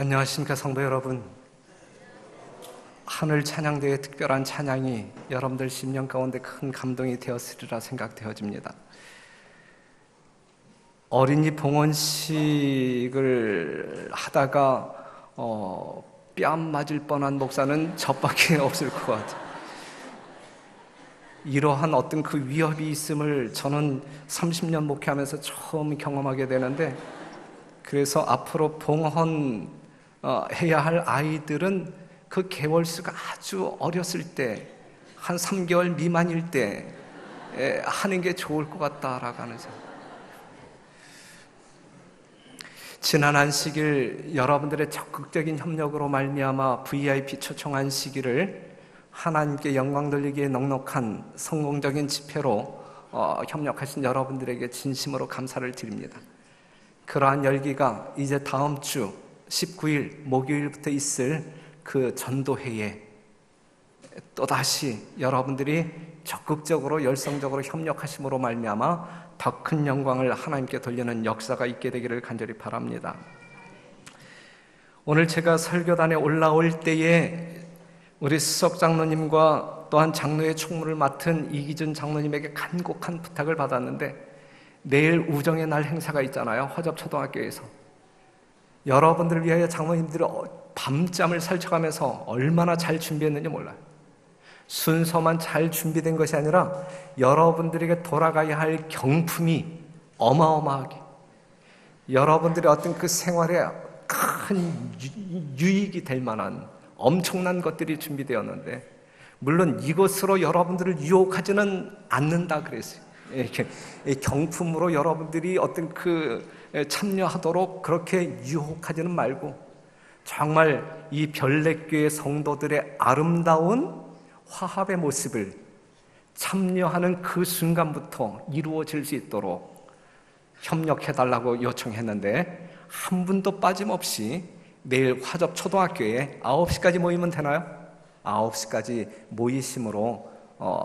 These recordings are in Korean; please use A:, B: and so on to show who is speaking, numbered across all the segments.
A: 안녕하십니까 성도 여러분. 하늘 찬양대의 특별한 찬양이 여러분들 심령 가운데 큰 감동이 되었으리라 생각되어집니다. 어린이 봉헌식을 하다가 뺨 맞을 뻔한 목사는 저밖에 없을 것 같아요. 이러한 어떤 그 위협이 있음을 저는 30년 목회하면서 처음 경험하게 되는데, 그래서 앞으로 봉헌 해야 할 아이들은 그 개월수가 아주 어렸을 때, 한 3개월 미만일 때 하는 게 좋을 것 같다라고 하는 생각. 지난 안식일 여러분들의 적극적인 협력으로 말미암아 VIP 초청한 시기를 하나님께 영광 돌리기에 넉넉한 성공적인 집회로 협력하신 여러분들에게 진심으로 감사를 드립니다. 그러한 열기가 이제 다음 주 19일 목요일부터 있을 그 전도회에 또다시 여러분들이 적극적으로 열성적으로 협력하심으로 말미암아 더 큰 영광을 하나님께 돌리는 역사가 있게 되기를 간절히 바랍니다. 오늘 제가 설교단에 올라올 때에 우리 수석 장로님과 또한 장로의 총무를 맡은 이기준 장로님에게 간곡한 부탁을 받았는데, 내일 우정의 날 행사가 있잖아요. 허접초등학교에서. 여러분들을 위하여 장로님들이 밤잠을 설쳐가면서 얼마나 잘 준비했는지 몰라요. 순서만 잘 준비된 것이 아니라 여러분들에게 돌아가야 할 경품이 어마어마하게, 여러분들의 어떤 그 생활에 큰 유익이 될 만한 엄청난 것들이 준비되었는데, 물론 이것으로 여러분들을 유혹하지는 않는다 그랬어요. 경품으로 여러분들이 어떤 그 참여하도록 그렇게 유혹하지는 말고, 정말 이 별내교회 성도들의 아름다운 화합의 모습을 참여하는 그 순간부터 이루어질 수 있도록 협력해달라고 요청했는데, 한 분도 빠짐없이 내일 화접초등학교에 9시까지 모이면 되나요? 9시까지 모이심으로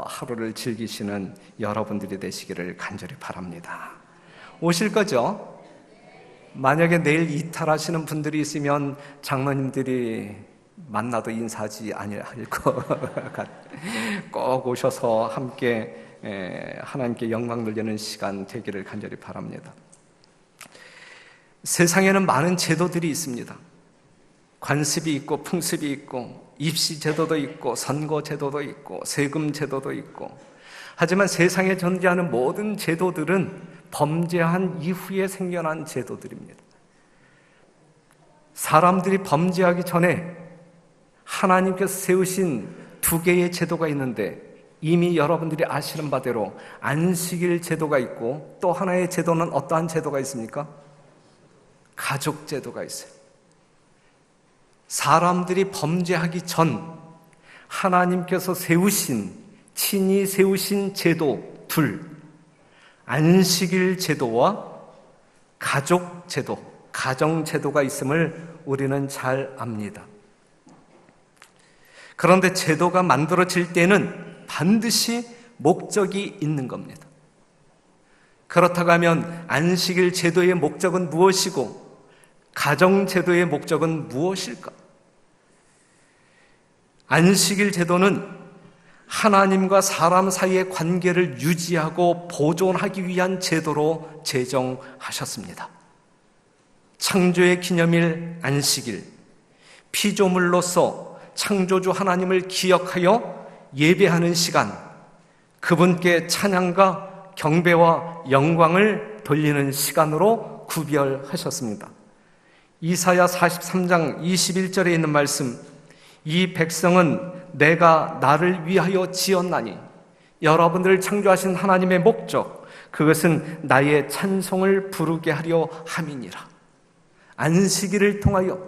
A: 하루를 즐기시는 여러분들이 되시기를 간절히 바랍니다. 오실 거죠? 만약에 내일 이탈하시는 분들이 있으면 장로님들이 만나도 인사하지 아니할 것 같아요. 꼭 오셔서 함께 하나님께 영광 돌리는 시간 되기를 간절히 바랍니다. 세상에는 많은 제도들이 있습니다. 관습이 있고 풍습이 있고 입시 제도도 있고 선거 제도도 있고 세금 제도도 있고, 하지만 세상에 존재하는 모든 제도들은 범죄한 이후에 생겨난 제도들입니다. 사람들이 범죄하기 전에 하나님께서 세우신 두 개의 제도가 있는데, 이미 여러분들이 아시는 바대로 안식일 제도가 있고, 또 하나의 제도는 어떠한 제도가 있습니까? 가족 제도가 있어요. 사람들이 범죄하기 전 하나님께서 친히 세우신 제도 둘, 안식일 제도와 가족 제도, 가정 제도가 있음을 우리는 잘 압니다. 그런데 제도가 만들어질 때는 반드시 목적이 있는 겁니다. 그렇다고 하면 안식일 제도의 목적은 무엇이고 가정 제도의 목적은 무엇일까? 안식일 제도는 하나님과 사람 사이의 관계를 유지하고 보존하기 위한 제도로 제정하셨습니다. 창조의 기념일 안식일, 피조물로서 창조주 하나님을 기억하여 예배하는 시간, 그분께 찬양과 경배와 영광을 돌리는 시간으로 구별하셨습니다. 이사야 43장 21절에 있는 말씀, 이 백성은 내가 나를 위하여 지었나니, 여러분들을 창조하신 하나님의 목적, 그것은 나의 찬송을 부르게 하려 함이니라. 안식일을 통하여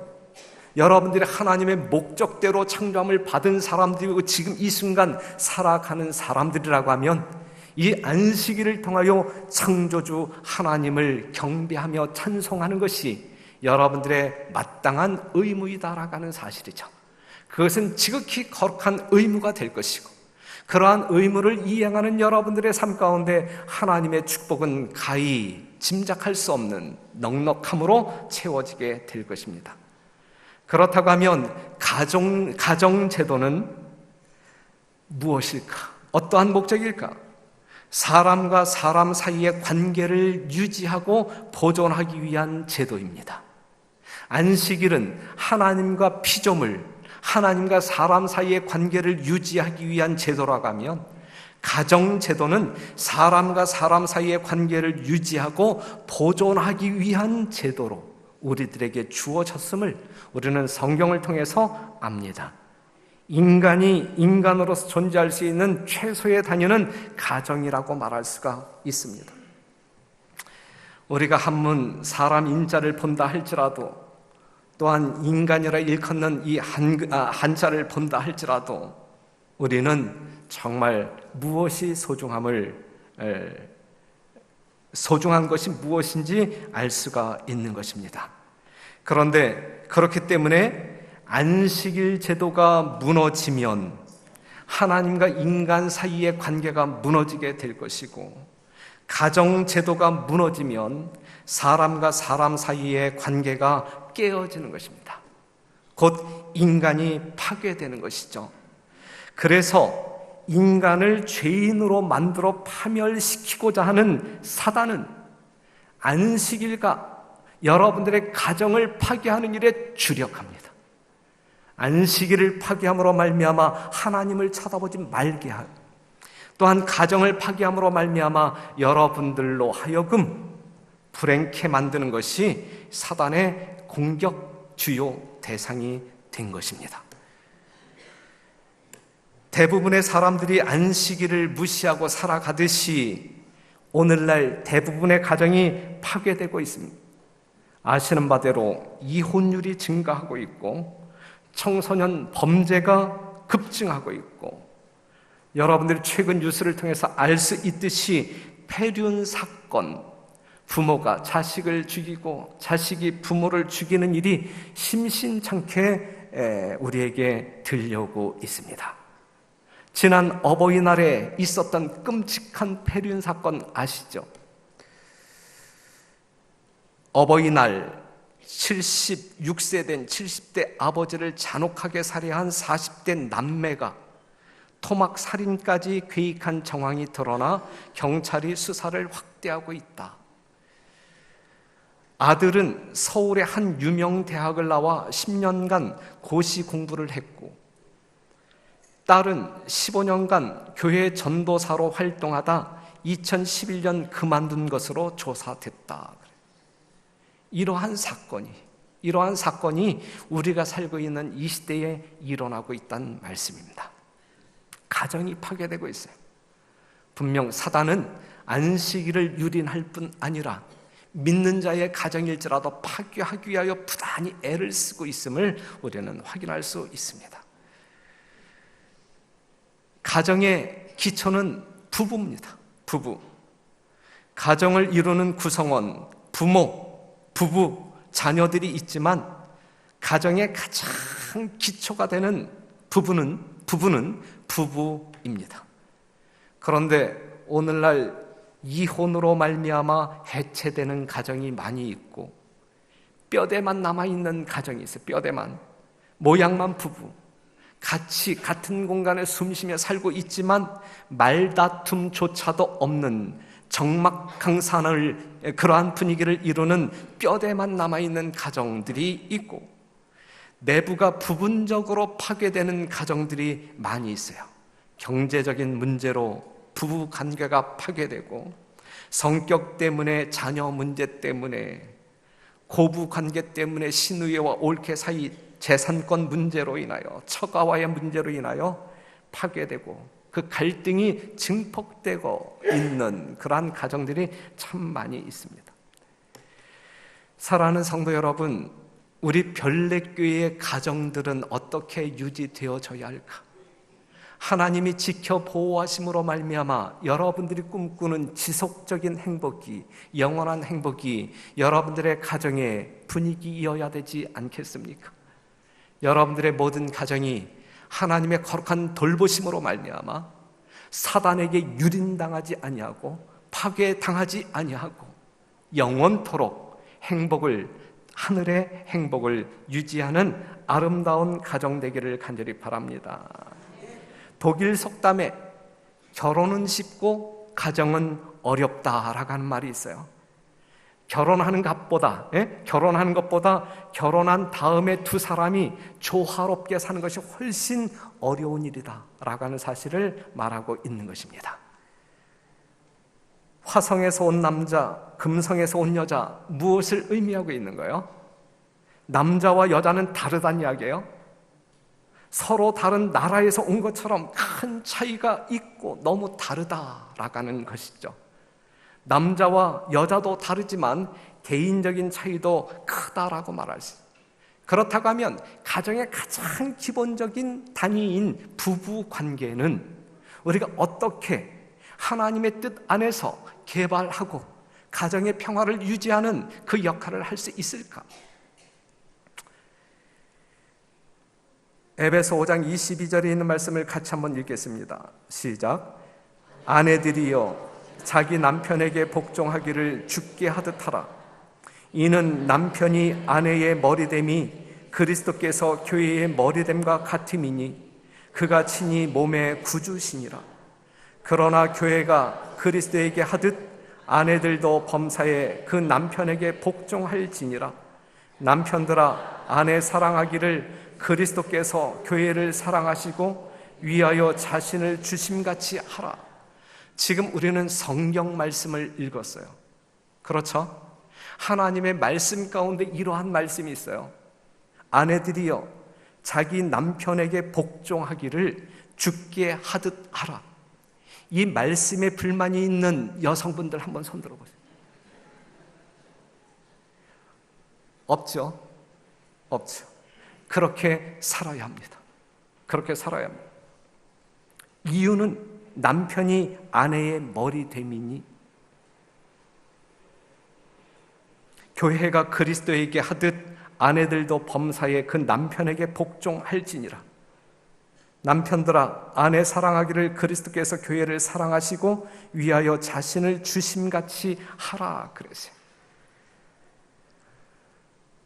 A: 여러분들이 하나님의 목적대로 창조함을 받은 사람들이고 지금 이 순간 살아가는 사람들이라고 하면, 이 안식일을 통하여 창조주 하나님을 경배하며 찬송하는 것이 여러분들의 마땅한 의무이다라고 하는 사실이죠. 그것은 지극히 거룩한 의무가 될 것이고, 그러한 의무를 이행하는 여러분들의 삶 가운데 하나님의 축복은 가히 짐작할 수 없는 넉넉함으로 채워지게 될 것입니다. 그렇다고 하면 가정제도는 무엇일까? 어떠한 목적일까? 사람과 사람 사이의 관계를 유지하고 보존하기 위한 제도입니다. 안식일은 하나님과 피조물, 하나님과 사람 사이의 관계를 유지하기 위한 제도라고 하면, 가정제도는 사람과 사람 사이의 관계를 유지하고 보존하기 위한 제도로 우리들에게 주어졌음을 우리는 성경을 통해서 압니다. 인간이 인간으로서 존재할 수 있는 최소의 단위는 가정이라고 말할 수가 있습니다. 우리가 한문 사람 인자를 본다 할지라도, 또한 인간이라 일컫는 이 한자를 본다 할지라도 우리는 정말 무엇이 소중한 것이 무엇인지 알 수가 있는 것입니다. 그런데 그렇기 때문에 안식일 제도가 무너지면 하나님과 인간 사이의 관계가 무너지게 될 것이고, 가정 제도가 무너지면 사람과 사람 사이의 관계가 깨어지는 것입니다. 곧 인간이 파괴되는 것이죠. 그래서 인간을 죄인으로 만들어 파멸시키고자 하는 사단은 안식일과 여러분들의 가정을 파괴하는 일에 주력합니다. 안식일을 파괴함으로 말미암아 하나님을 쳐다보지 말게 하고, 또한 가정을 파괴함으로 말미암아 여러분들로 하여금 불행케 만드는 것이 사단의 공격 주요 대상이 된 것입니다. 대부분의 사람들이 안식일을 무시하고 살아가듯이 오늘날 대부분의 가정이 파괴되고 있습니다. 아시는 바대로 이혼율이 증가하고 있고, 청소년 범죄가 급증하고 있고, 여러분들이 최근 뉴스를 통해서 알 수 있듯이 폐륜 사건, 부모가 자식을 죽이고 자식이 부모를 죽이는 일이 심심찮게 우리에게 들려오고 있습니다. 지난 어버이날에 있었던 끔찍한 폐륜 사건 아시죠? 어버이날 76세 된 70대 아버지를 잔혹하게 살해한 40대 남매가 토막 살인까지 계획한 정황이 드러나 경찰이 수사를 확대하고 있다. 아들은 서울의 한 유명 대학을 나와 10년간 고시 공부를 했고, 딸은 15년간 교회 전도사로 활동하다 2011년 그만둔 것으로 조사됐다. 이러한 사건이 우리가 살고 있는 이 시대에 일어나고 있다는 말씀입니다. 가정이 파괴되고 있어요. 분명 사단은 안식일을 유린할 뿐 아니라 믿는 자의 가정일지라도 파괴하기 위하여 부단히 애를 쓰고 있음을 우리는 확인할 수 있습니다. 가정의 기초는 부부입니다. 부부. 가정을 이루는 구성원, 부부, 자녀들이 있지만 가정의 가장 기초가 되는 부부는 부부입니다. 그런데 오늘날 이혼으로 말미암아 해체되는 가정이 많이 있고, 뼈대만 남아있는 가정이 있어요. 뼈대만, 모양만 부부, 같은 공간에 숨쉬며 살고 있지만 말다툼조차도 없는 적막강산을, 그러한 분위기를 이루는 뼈대만 남아있는 가정들이 있고, 내부가 부분적으로 파괴되는 가정들이 많이 있어요. 경제적인 문제로 부부 관계가 파괴되고, 성격 때문에, 자녀 문제 때문에, 고부 관계 때문에 시누이와 올케 사이 재산권 문제로 인하여, 처가와의 문제로 인하여 파괴되고, 그 갈등이 증폭되고 있는 그러한 가정들이 참 많이 있습니다. 사랑하는 성도 여러분, 우리 별내교회의 가정들은 어떻게 유지되어져야 할까? 하나님이 지켜 보호하심으로 말미암아 여러분들이 꿈꾸는 지속적인 행복이, 영원한 행복이 여러분들의 가정의 분위기이어야 되지 않겠습니까? 여러분들의 모든 가정이 하나님의 거룩한 돌보심으로 말미암아 사단에게 유린당하지 아니하고 파괴당하지 아니하고 영원토록 행복을 하늘의 행복을 유지하는 아름다운 가정 되기를 간절히 바랍니다. 독일 속담에 결혼은 쉽고 가정은 어렵다라고 하는 말이 있어요. 결혼하는 것보다 결혼한 다음에 두 사람이 조화롭게 사는 것이 훨씬 어려운 일이다라고 하는 사실을 말하고 있는 것입니다. 화성에서 온 남자, 금성에서 온 여자, 무엇을 의미하고 있는 거예요? 남자와 여자는 다르다는 이야기예요. 서로 다른 나라에서 온 것처럼 큰 차이가 있고 너무 다르다라고 하는 것이죠. 남자와 여자도 다르지만 개인적인 차이도 크다라고 말할 수 있어요. 그렇다고 하면 가정의 가장 기본적인 단위인 부부 관계는 우리가 어떻게 하나님의 뜻 안에서 개발하고 가정의 평화를 유지하는 그 역할을 할 수 있을까? 에베소 5장 22절에 있는 말씀을 같이 한번 읽겠습니다. 시작. 아내들이여 자기 남편에게 복종하기를 주께 하듯 하라. 이는 남편이 아내의 머리됨이 그리스도께서 교회의 머리됨과 같음이니 그가 친히 몸의 구주시니라. 그러나 교회가 그리스도에게 하듯 아내들도 범사에 그 남편에게 복종할지니라. 남편들아 아내 사랑하기를 그리스도께서 교회를 사랑하시고 위하여 자신을 주심같이 하라. 지금 우리는 성경 말씀을 읽었어요. 그렇죠? 하나님의 말씀 가운데 이러한 말씀이 있어요. 아내들이여 자기 남편에게 복종하기를 주께 하듯 하라. 이 말씀에 불만이 있는 여성분들 한번 손 들어보세요. 없죠? 없죠. 그렇게 살아야 합니다. 그렇게 살아야 합니다. 이유는 남편이 아내의 머리됨이니 교회가 그리스도에게 하듯 아내들도 범사에 그 남편에게 복종할지니라. 남편들아 아내 사랑하기를 그리스도께서 교회를 사랑하시고 위하여 자신을 주심같이 하라 그러세요.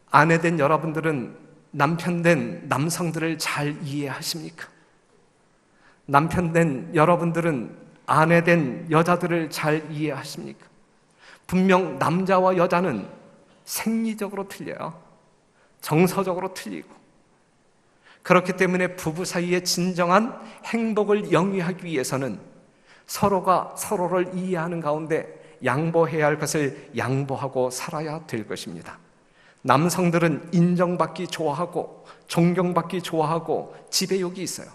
A: 아내된 여러분들은 남편된 남성들을 잘 이해하십니까? 남편된 여러분들은 아내된 여자들을 잘 이해하십니까? 분명 남자와 여자는 생리적으로 틀려요. 정서적으로 틀리고. 그렇기 때문에 부부 사이의 진정한 행복을 영위하기 위해서는 서로가 서로를 이해하는 가운데 양보해야 할 것을 양보하고 살아야 될 것입니다. 남성들은 인정받기 좋아하고 존경받기 좋아하고 지배욕이 있어요.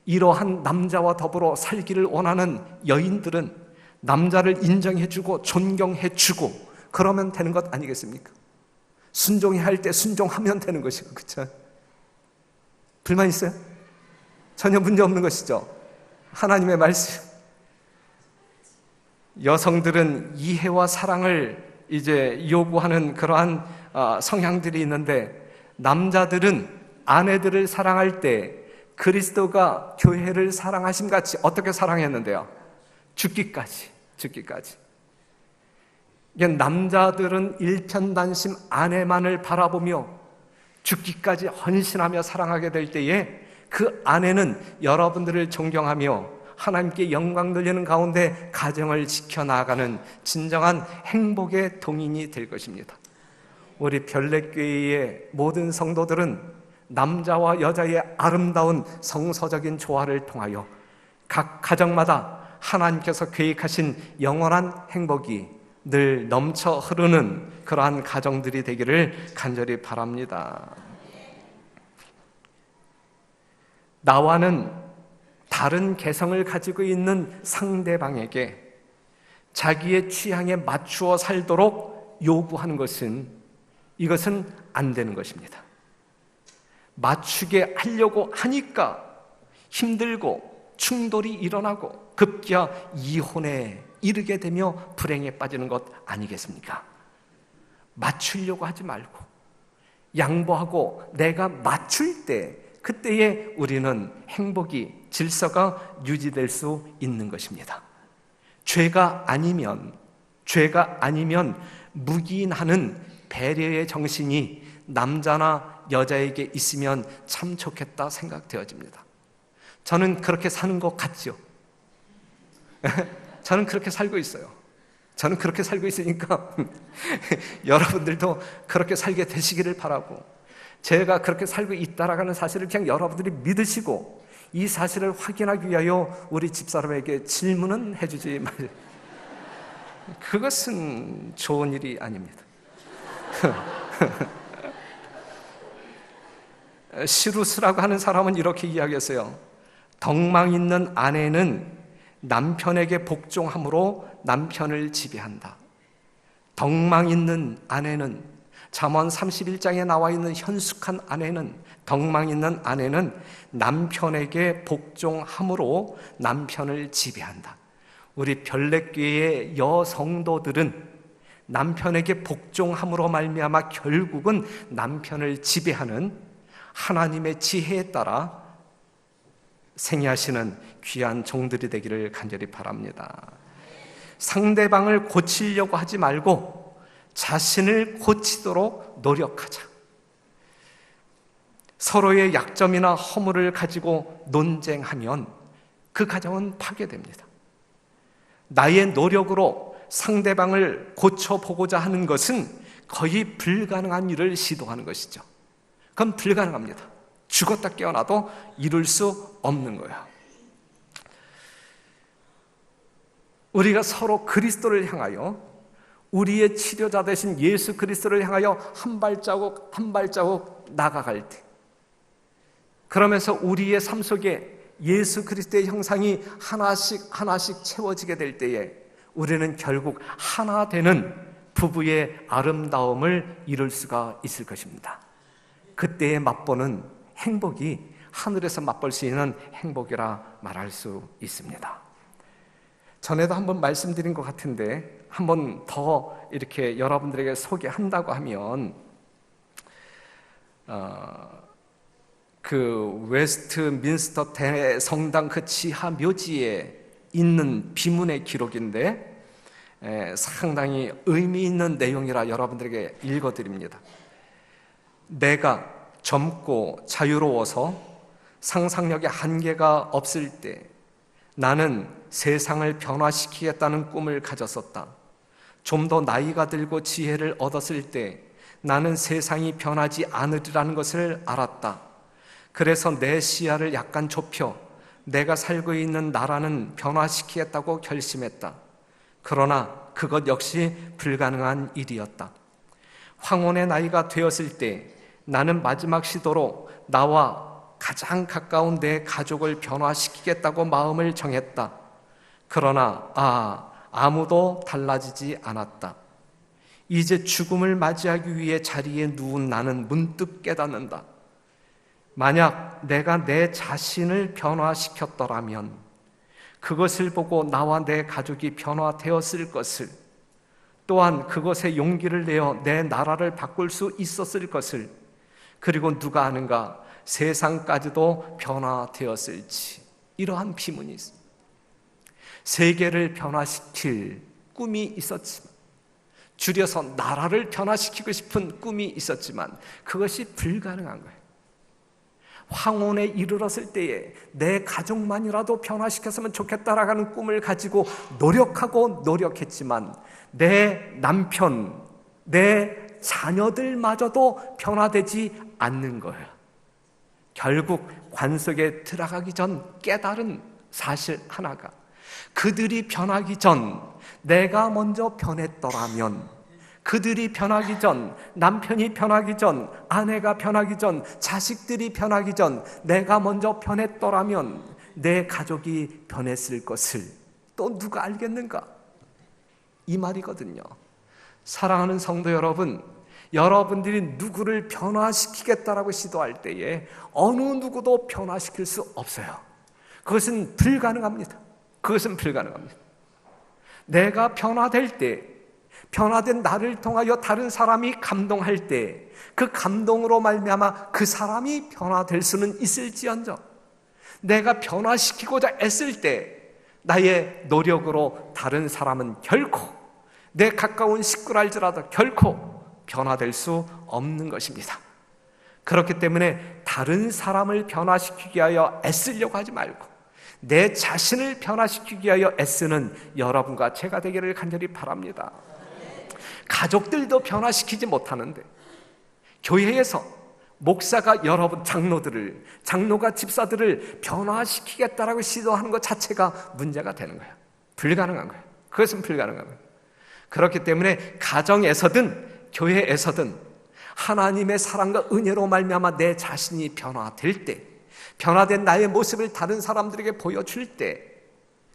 A: 이러한 남자와 더불어 살기를 원하는 여인들은 남자를 인정해주고 존경해주고 그러면 되는 것 아니겠습니까? 순종해야 할 때 순종하면 되는 것이고, 그렇죠? 불만 있어요? 전혀 문제 없는 것이죠. 하나님의 말씀. 여성들은 이해와 사랑을 이제 요구하는 그러한 성향들이 있는데 남자들은 아내들을 사랑할 때 그리스도가 교회를 사랑하심 같이 어떻게 사랑했는데요? 죽기까지. 남자들은 일편단심 아내만을 바라보며 죽기까지 헌신하며 사랑하게 될 때에 그 아내는 여러분들을 존경하며 하나님께 영광 돌리는 가운데 가정을 지켜나가는 진정한 행복의 동인이 될 것입니다. 우리 별내교회의 모든 성도들은 남자와 여자의 아름다운 성서적인 조화를 통하여 각 가정마다 하나님께서 계획하신 영원한 행복이 늘 넘쳐 흐르는 그러한 가정들이 되기를 간절히 바랍니다. 나와는 다른 개성을 가지고 있는 상대방에게 자기의 취향에 맞추어 살도록 요구하는 이것은 안 되는 것입니다. 맞추게 하려고 하니까 힘들고 충돌이 일어나고 급기야 이혼에 이르게 되며 불행에 빠지는 것 아니겠습니까? 맞추려고 하지 말고 양보하고 내가 맞출 때 그때에 우리는 행복이 질서가 유지될 수 있는 것입니다. 죄가 아니면 묵인하는 배려의 정신이 남자나 여자에게 있으면 참 좋겠다 생각되어집니다. 저는 그렇게 사는 것 같죠? 저는 그렇게 살고 있어요. 저는 그렇게 살고 있으니까 여러분들도 그렇게 살게 되시기를 바라고, 제가 그렇게 살고 있다라는 사실을 그냥 여러분들이 믿으시고 이 사실을 확인하기 위하여 우리 집사람에게 질문은 해주지 마세요. 그것은 좋은 일이 아닙니다. 시루스라고 하는 사람은 이렇게 이야기했어요. 덕망 있는 아내는 남편에게 복종함으로 남편을 지배한다. 덕망 있는 아내는, 잠언 31장에 나와 있는 현숙한 아내는, 덕망 있는 아내는 남편에게 복종함으로 남편을 지배한다. 우리 별내교회의 여성도들은 남편에게 복종함으로 말미암아 결국은 남편을 지배하는 하나님의 지혜에 따라 생애하시는 귀한 종들이 되기를 간절히 바랍니다. 상대방을 고치려고 하지 말고 자신을 고치도록 노력하자. 서로의 약점이나 허물을 가지고 논쟁하면 그 가정은 파괴됩니다. 나의 노력으로 상대방을 고쳐보고자 하는 것은 거의 불가능한 일을 시도하는 것이죠. 그건 불가능합니다. 죽었다 깨어나도 이룰 수 없는 거예요. 우리가 서로 그리스도를 향하여, 우리의 치료자 되신 예수 그리스도를 향하여 한 발자국 한 발자국 나아갈 때, 그러면서 우리의 삶 속에 예수 그리스도의 형상이 하나씩 하나씩 채워지게 될 때에 우리는 결국 하나 되는 부부의 아름다움을 이룰 수가 있을 것입니다. 그때의 맛보는 행복이 하늘에서 맛볼 수 있는 행복이라 말할 수 있습니다. 전에도 한번 말씀드린 것 같은데 한번 더 이렇게 여러분들에게 소개한다고 하면, 그 웨스트민스터 대성당 그 지하 묘지에 있는 비문의 기록인데 상당히 의미 있는 내용이라 여러분들에게 읽어드립니다. 내가 젊고 자유로워서 상상력의 한계가 없을 때 나는 세상을 변화시키겠다는 꿈을 가졌었다. 좀 더 나이가 들고 지혜를 얻었을 때 나는 세상이 변하지 않으리라는 것을 알았다. 그래서 내 시야를 약간 좁혀 내가 살고 있는 나라는 변화시키겠다고 결심했다. 그러나 그것 역시 불가능한 일이었다. 황혼의 나이가 되었을 때 나는 마지막 시도로 나와 가장 가까운 내 가족을 변화시키겠다고 마음을 정했다. 그러나 아무도 달라지지 않았다. 이제 죽음을 맞이하기 위해 자리에 누운 나는 문득 깨닫는다. 만약 내가 내 자신을 변화시켰더라면 그것을 보고 나와 내 가족이 변화되었을 것을, 또한 그것에 용기를 내어 내 나라를 바꿀 수 있었을 것을, 그리고 누가 아는가 세상까지도 변화되었을지. 이러한 비문이 있습니다. 세계를 변화시킬 꿈이 있었지만, 줄여서 나라를 변화시키고 싶은 꿈이 있었지만 그것이 불가능한 거예요. 황혼에 이르렀을 때에 내 가족만이라도 변화시켰으면 좋겠다라는 꿈을 가지고 노력하고 노력했지만 내 남편, 내 자녀들마저도 변화되지 않는 거예요. 결국 관 속에 들어가기 전 깨달은 사실 하나가, 그들이 변하기 전 내가 먼저 변했더라면, 그들이 변하기 전, 남편이 변하기 전, 아내가 변하기 전, 자식들이 변하기 전 내가 먼저 변했더라면 내 가족이 변했을 것을 또 누가 알겠는가? 이 말이거든요. 사랑하는 성도 여러분, 여러분들이 누구를 변화시키겠다라고 시도할 때에 어느 누구도 변화시킬 수 없어요. 그것은 불가능합니다. 그것은 불가능합니다. 내가 변화될 때, 변화된 나를 통하여 다른 사람이 감동할 때 그 감동으로 말미암아 그 사람이 변화될 수는 있을지언정, 내가 변화시키고자 애쓸 때 나의 노력으로 다른 사람은 결코, 내 가까운 식구랄지라도 결코 변화될 수 없는 것입니다. 그렇기 때문에 다른 사람을 변화시키기 위하여 애쓰려고 하지 말고 내 자신을 변화시키기 위하여 애쓰는 여러분과 제가 되기를 간절히 바랍니다. 가족들도 변화시키지 못하는데 교회에서 목사가 여러분 장로가 집사들을 변화시키겠다라고 시도하는 것 자체가 문제가 되는 거예요. 불가능한 거예요. 그것은 불가능한 거예요. 그렇기 때문에 가정에서든 교회에서든 하나님의 사랑과 은혜로 말미암아 내 자신이 변화될 때, 변화된 나의 모습을 다른 사람들에게 보여줄 때,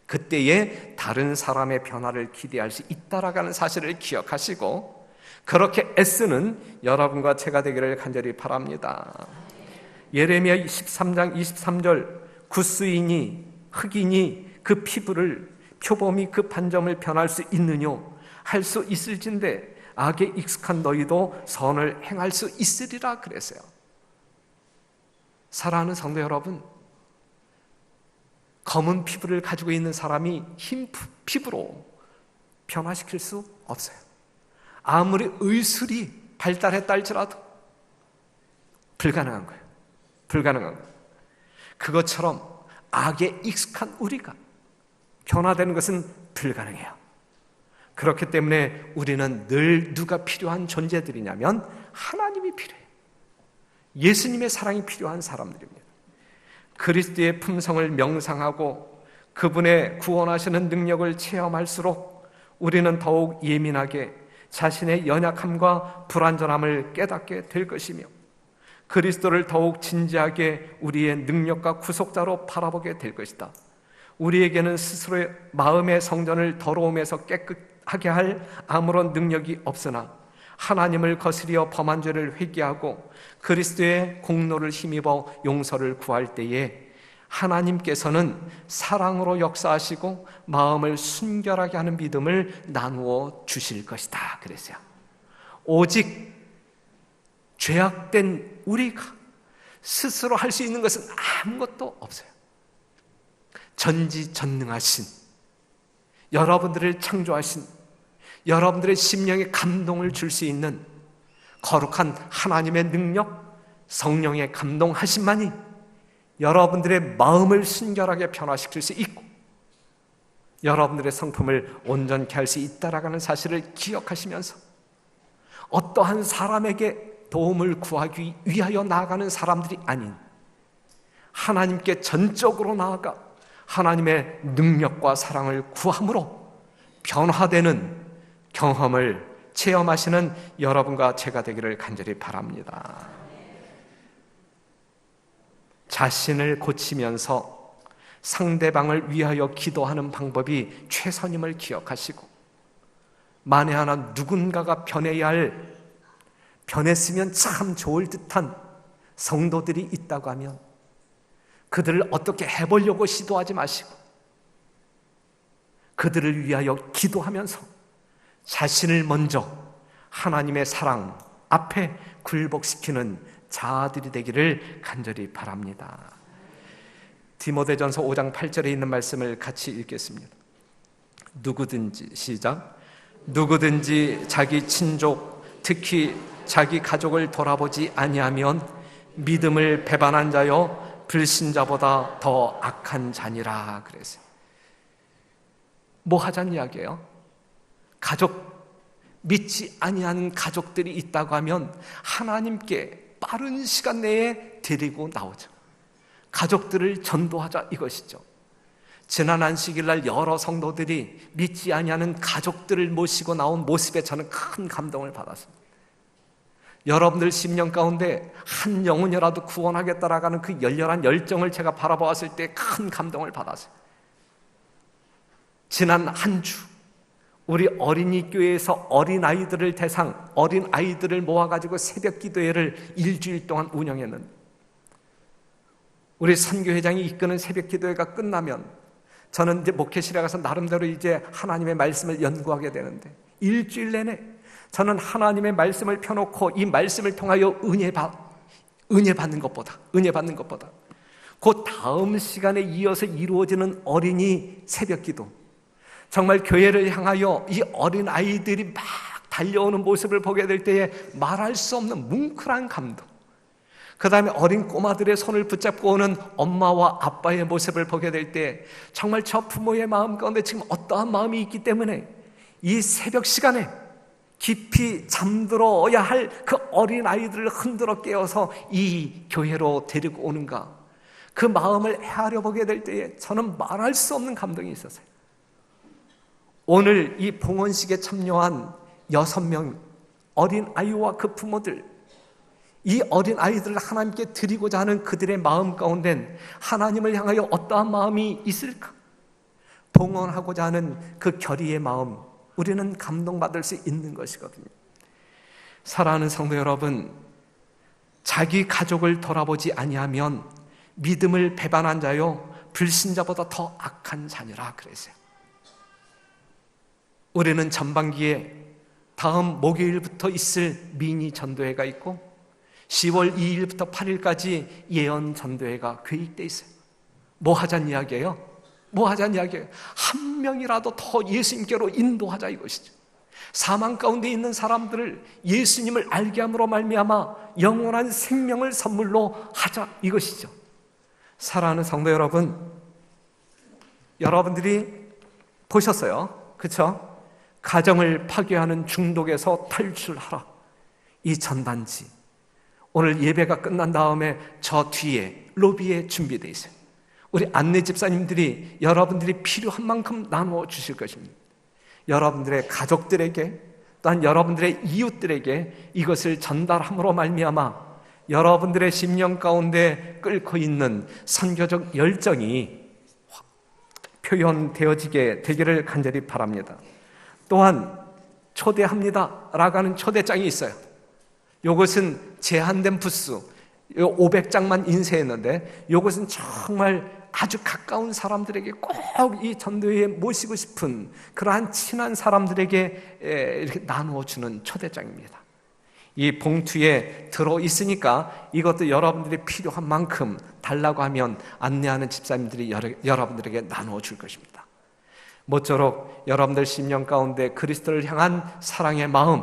A: 그때에 다른 사람의 변화를 기대할 수 있다라는 사실을 기억하시고 그렇게 애쓰는 여러분과 제가 되기를 간절히 바랍니다. 예레미야 13장 23절 구스이니 흑이니 그 피부를 표범이 그 반점을 변할 수 있느뇨 할 수 있을진데 악에 익숙한 너희도 선을 행할 수 있으리라 그랬어요. 사랑하는 성도 여러분, 검은 피부를 가지고 있는 사람이 흰 피부로 변화시킬 수 없어요. 아무리 의술이 발달했다 할지라도 불가능한 거예요. 불가능한 거예요. 그것처럼 악에 익숙한 우리가 변화되는 것은 불가능해요. 그렇기 때문에 우리는 늘 누가 필요한 존재들이냐면 하나님이 필요해요. 예수님의 사랑이 필요한 사람들입니다. 그리스도의 품성을 명상하고 그분의 구원하시는 능력을 체험할수록 우리는 더욱 예민하게 자신의 연약함과 불완전함을 깨닫게 될 것이며 그리스도를 더욱 진지하게 우리의 능력과 구속자로 바라보게 될 것이다. 우리에게는 스스로의 마음의 성전을 더러움에서 깨끗하게 할 아무런 능력이 없으나 하나님을 거스려 범한 죄를 회개하고 그리스도의 공로를 힘입어 용서를 구할 때에 하나님께서는 사랑으로 역사하시고 마음을 순결하게 하는 믿음을 나누어 주실 것이다 그랬어요. 오직 죄악된 우리가 스스로 할 수 있는 것은 아무것도 없어요. 전지전능하신 여러분들을 창조하신 여러분들의 심령에 감동을 줄 수 있는 거룩한 하나님의 능력, 성령의 감동하심만이 여러분들의 마음을 순결하게 변화시킬 수 있고 여러분들의 성품을 온전케 할 수 있다라는 사실을 기억하시면서 어떠한 사람에게 도움을 구하기 위하여 나아가는 사람들이 아닌 하나님께 전적으로 나아가 하나님의 능력과 사랑을 구함으로 변화되는 경험을 체험하시는 여러분과 제가 되기를 간절히 바랍니다. 자신을 고치면서 상대방을 위하여 기도하는 방법이 최선임을 기억하시고 만에 하나 누군가가 변했으면 참 좋을 듯한 성도들이 있다고 하면 그들을 어떻게 해보려고 시도하지 마시고 그들을 위하여 기도하면서 자신을 먼저 하나님의 사랑 앞에 굴복시키는 자아들이 되기를 간절히 바랍니다. 디모데전서 5장 8절에 있는 말씀을 같이 읽겠습니다. 누구든지 자기 친족 특히 자기 가족을 돌아보지 아니하면 믿음을 배반한 자여 불신자보다 더 악한 자니라 그랬어요. 뭐 하자는 이야기예요? 믿지 아니하는 가족들이 있다고 하면 하나님께 빠른 시간 내에 데리고 나오죠. 가족들을 전도하자 이것이죠. 지난 안식일날 여러 성도들이 믿지 아니하는 가족들을 모시고 나온 모습에 저는 큰 감동을 받았습니다. 여러분들 심령 가운데 한 영혼이라도 구원하겠다라는 그 열렬한 열정을 제가 바라보았을 때 큰 감동을 받았어요. 지난 한 주 우리 어린이 교회에서 어린아이들을 모아가지고 새벽 기도회를 일주일 동안 운영했는데 우리 선교회장이 이끄는 새벽 기도회가 끝나면 저는 이제 목회실에 가서 나름대로 이제 하나님의 말씀을 연구하게 되는데 일주일 내내 저는 하나님의 말씀을 펴놓고 이 말씀을 통하여 은혜 받는 것보다 그 다음 시간에 이어서 이루어지는 어린이 새벽 기도, 정말 교회를 향하여 이 어린 아이들이 막 달려오는 모습을 보게 될 때에 말할 수 없는 뭉클한 감동, 그 다음에 어린 꼬마들의 손을 붙잡고 오는 엄마와 아빠의 모습을 보게 될 때 정말 저 부모의 마음 가운데 지금 어떠한 마음이 있기 때문에 이 새벽 시간에 깊이 잠들어야 할 그 어린 아이들을 흔들어 깨워서 이 교회로 데리고 오는가, 그 마음을 헤아려 보게 될 때에 저는 말할 수 없는 감동이 있었어요. 오늘 이 봉헌식에 참여한 6명 어린 아이와 그 부모들, 이 어린 아이들을 하나님께 드리고자 하는 그들의 마음 가운데 하나님을 향하여 어떠한 마음이 있을까? 봉헌하고자 하는 그 결의의 마음, 우리는 감동받을 수 있는 것이거든요. 사랑하는 성도 여러분, 자기 가족을 돌아보지 아니하면 믿음을 배반한 자요 불신자보다 더 악한 자녀라 그랬어요. 우리는 전반기에 다음 목요일부터 있을 미니 전도회가 있고 10월 2일부터 8일까지 예언 전도회가 계획되어 있어요. 뭐 하자는 이야기예요? 뭐 하자는 이야기예요? 한 명이라도 더 예수님께로 인도하자 이것이죠. 사망 가운데 있는 사람들을 예수님을 알게 함으로 말미암아 영원한 생명을 선물로 하자 이것이죠. 사랑하는 성도 여러분, 여러분들이 보셨어요, 그렇죠? 가정을 파괴하는 중독에서 탈출하라, 이 전단지 오늘 예배가 끝난 다음에 저 뒤에 로비에 준비되어 있어요. 우리 안내 집사님들이 여러분들이 필요한 만큼 나누어 주실 것입니다. 여러분들의 가족들에게 또한 여러분들의 이웃들에게 이것을 전달함으로 말미암아 여러분들의 심령 가운데 끓고 있는 선교적 열정이 표현되어지게 되기를 간절히 바랍니다. 또한 초대합니다 라고 하는 초대장이 있어요. 이것은 제한된 부수 500장만 인쇄했는데 이것은 정말 아주 가까운 사람들에게 꼭 이 전도회에 모시고 싶은 그러한 친한 사람들에게 이렇게 나누어주는 초대장입니다. 이 봉투에 들어있으니까 이것도 여러분들이 필요한 만큼 달라고 하면 안내하는 집사님들이 여러분들에게 나누어 줄 것입니다. 모쪼록 여러분들 심령 가운데 그리스도를 향한 사랑의 마음,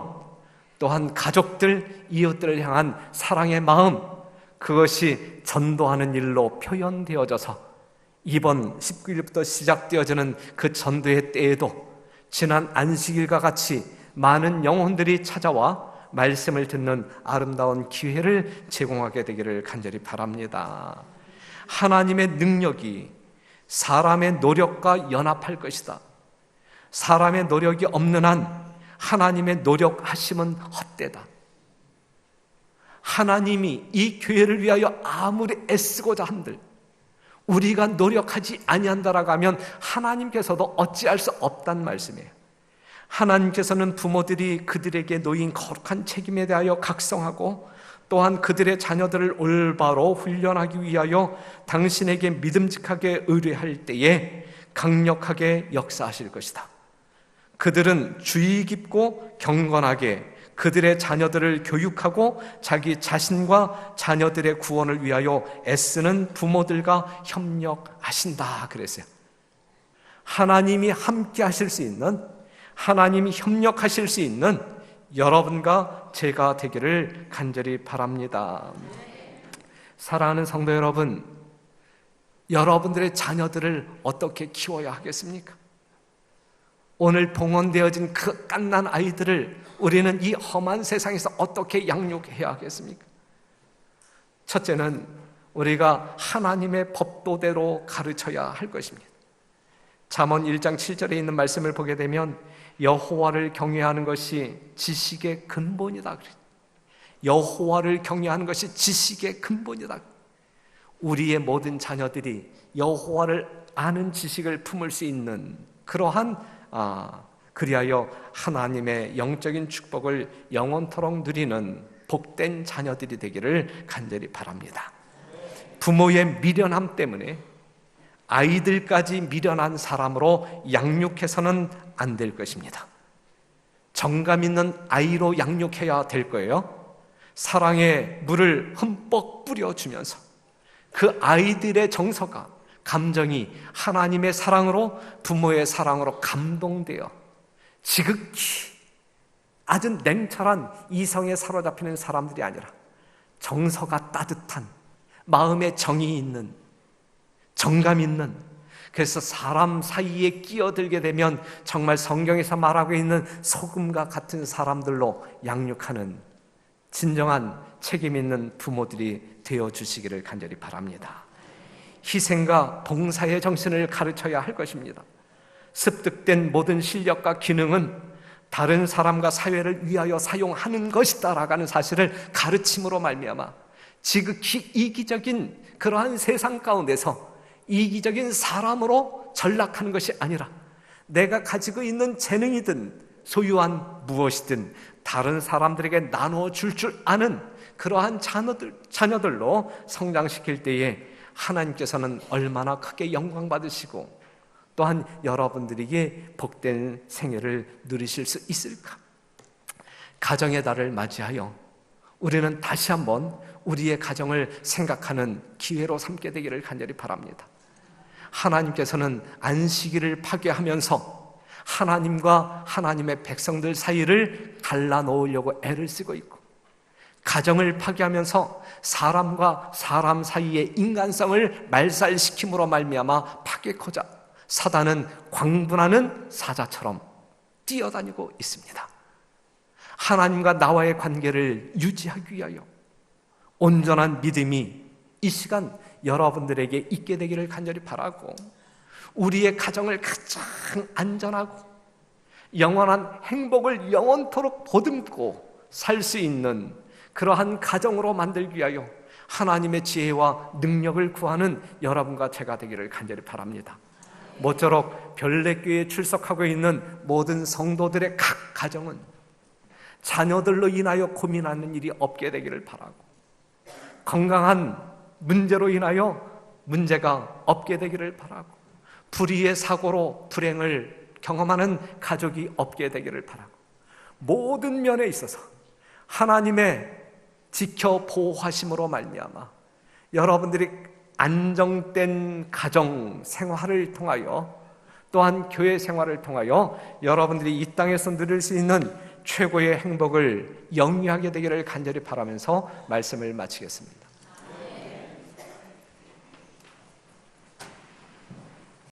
A: 또한 가족들, 이웃들을 향한 사랑의 마음, 그것이 전도하는 일로 표현되어져서 이번 19일부터 시작되어지는 그 전도의 때에도 지난 안식일과 같이 많은 영혼들이 찾아와 말씀을 듣는 아름다운 기회를 제공하게 되기를 간절히 바랍니다. 하나님의 능력이 사람의 노력과 연합할 것이다. 사람의 노력이 없는 한 하나님의 노력하심은 헛되다. 하나님이 이 교회를 위하여 아무리 애쓰고자 한들 우리가 노력하지 아니한다라고 하면 하나님께서도 어찌할 수 없단 말씀이에요. 하나님께서는 부모들이 그들에게 놓인 거룩한 책임에 대하여 각성하고 또한 그들의 자녀들을 올바로 훈련하기 위하여 당신에게 믿음직하게 의뢰할 때에 강력하게 역사하실 것이다. 그들은 주의 깊고 경건하게 그들의 자녀들을 교육하고 자기 자신과 자녀들의 구원을 위하여 애쓰는 부모들과 협력하신다 그랬어요. 하나님이 함께 하실 수 있는, 하나님이 협력하실 수 있는 여러분과 제가 되기를 간절히 바랍니다. 사랑하는 성도 여러분, 여러분들의 자녀들을 어떻게 키워야 하겠습니까? 오늘 봉헌되어진 그 갓난 아이들을 우리는 이 험한 세상에서 어떻게 양육해야 하겠습니까? 첫째는 우리가 하나님의 법도대로 가르쳐야 할 것입니다. 잠언 1장 7절에 있는 말씀을 보게 되면 여호와를 경외하는 것이 지식의 근본이다. 여호와를 경외하는 것이 지식의 근본이다. 우리의 모든 자녀들이 여호와를 아는 지식을 품을 수 있는 그러한 그리하여 하나님의 영적인 축복을 영원토록 누리는 복된 자녀들이 되기를 간절히 바랍니다. 부모의 미련함 때문에 아이들까지 미련한 사람으로 양육해서는 안 될 것입니다. 정감 있는 아이로 양육해야 될 거예요. 사랑의 물을 흠뻑 뿌려주면서 그 아이들의 정서가, 감정이 하나님의 사랑으로, 부모의 사랑으로 감동되어 지극히 아주 냉철한 이성에 사로잡히는 사람들이 아니라 정서가 따뜻한, 마음에 정이 있는, 정감 있는, 그래서 사람 사이에 끼어들게 되면 정말 성경에서 말하고 있는 소금과 같은 사람들로 양육하는 진정한 책임 있는 부모들이 되어주시기를 간절히 바랍니다. 희생과 봉사의 정신을 가르쳐야 할 것입니다. 습득된 모든 실력과 기능은 다른 사람과 사회를 위하여 사용하는 것이다 라는 사실을 가르침으로 말미암아 지극히 이기적인 그러한 세상 가운데서 이기적인 사람으로 전락하는 것이 아니라 내가 가지고 있는 재능이든 소유한 무엇이든 다른 사람들에게 나눠줄 줄 아는 그러한 자녀들로 성장시킬 때에 하나님께서는 얼마나 크게 영광 받으시고 또한 여러분들에게 복된 생애를 누리실 수 있을까? 가정의 달을 맞이하여 우리는 다시 한번 우리의 가정을 생각하는 기회로 삼게 되기를 간절히 바랍니다. 하나님께서는 안식일을 파괴하면서 하나님과 하나님의 백성들 사이를 갈라놓으려고 애를 쓰고 있고, 가정을 파괴하면서 사람과 사람 사이의 인간성을 말살시킴으로 말미암아 파괴코자 사단은 광분하는 사자처럼 뛰어다니고 있습니다. 하나님과 나와의 관계를 유지하기 위하여 온전한 믿음이 이 시간 여러분들에게 있게 되기를 간절히 바라고, 우리의 가정을 가장 안전하고 영원한 행복을 영원토록 보듬고 살 수 있는 그러한 가정으로 만들기 위하여 하나님의 지혜와 능력을 구하는 여러분과 제가 되기를 간절히 바랍니다. 모쪼록 별내교회에 출석하고 있는 모든 성도들의 각 가정은 자녀들로 인하여 고민하는 일이 없게 되기를 바라고, 건강한 문제로 인하여 문제가 없게 되기를 바라고, 불의의 사고로 불행을 경험하는 가족이 없게 되기를 바라고, 모든 면에 있어서 하나님의 지켜 보호하심으로 말미암아 여러분들이 안정된 가정 생활을 통하여 또한 교회 생활을 통하여 여러분들이 이 땅에서 누릴 수 있는 최고의 행복을 영위하게 되기를 간절히 바라면서 말씀을 마치겠습니다.